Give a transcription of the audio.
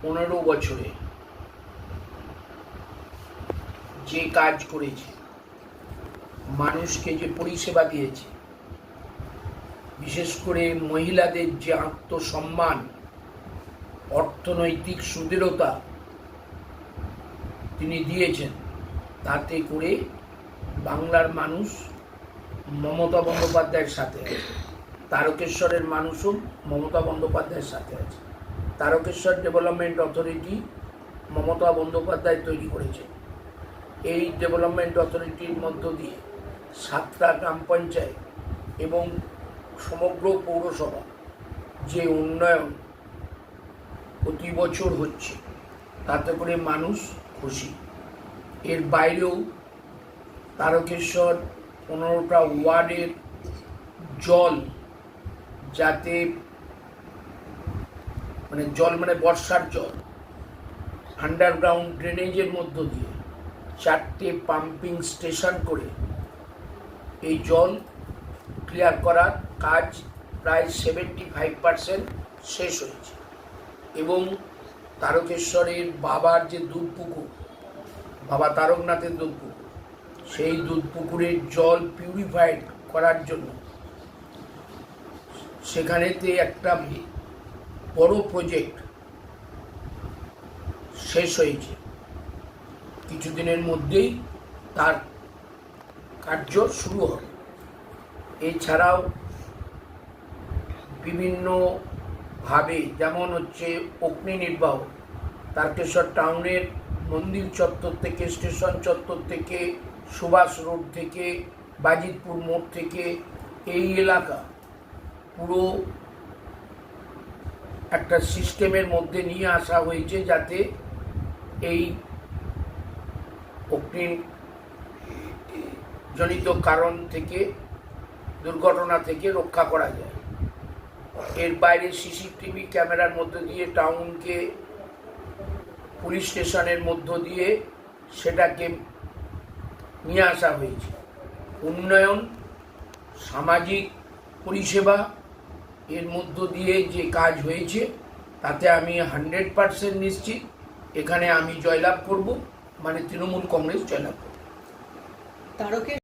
15 বছরে যে কাজ করেছে, মানুষকে যে পরিষেবা দিয়েছে, বিশেষ করে মহিলাদের যে আত্মসম্মান, অর্থনৈতিক সুদৃঢ়তা তিনি দিয়েছেন, তাতে করে বাংলার মানুষ মমতা বন্দ্যোপাধ্যায়ের সাথে আছে। তারকেশ্বরের মানুষও মমতা বন্দ্যোপাধ্যায়ের সাথে আছে। তারকেশ্বর ডেভেলপমেন্ট অথরিটি মমতা বন্দ্যোপাধ্যায় তৈরি করেছে। এই ডেভেলপমেন্ট অথরিটির মধ্য দিয়ে 7টা গ্রাম পঞ্চায়েত এবং সমগ্র পৌরসভা যে উন্নয়ন প্রতি বছর হচ্ছে, তাতে করে মানুষ খুশি। এর বাইরেও তারকেশ্বর 15টা ওয়ার্ডের জল যাতে জল বর্ষার জল আন্ডারগ্রাউন্ড ড্রেনেজের মধ্য দিয়ে 4টে পাম্পিং স্টেশন করে এই জল ক্লিয়ার করার কাজ প্রায় 75% শেষ হয়েছে। এবং তারকেশ্বরের বাবার যে দুধ পুকুর, বাবা তারকনাথের দুধ পুকুর, সেই দুধ পুকুরের জল পিউরিফাইড করার জন্য সেখানেতে একটা বড় প্রজেক্ট শেষ হয়েছে। কিছুদিনের মধ্যেই তার কার্য শুরু হবে। এছাড়াও বিভিন্নভাবে, যেমন হচ্ছে অগ্নি নির্বাহ, তারকেশ্বর টাউনের মন্দির চত্বর থেকে, স্টেশন চত্বর থেকে, সুভাষ রোড থেকে, বাজিতপুর মোড় থেকে এই এলাকা পুরো একটা সিস্টেমের মধ্যে নিয়ে আসা হয়েছে, যাতে এই অগ্নিজনিত কারণ থেকে, দুর্ঘটনা থেকে রক্ষা করা যায়। এর বাইরে সিসিটিভি ক্যামেরার মধ্য দিয়ে টাউনকে, পুলিশ স্টেশনের মধ্য দিয়ে সেটাকে নিয়ে আসা হয়েছে। উন্নয়ন, সামাজিক পরিষেবা এর মধ্য দিয়ে যে কাজ হয়েছে, তাতে আমি 100% নিশ্চিত এখানে আমি জয়লাভ করব, তৃণমূল কংগ্রেস জয়লাভ করব।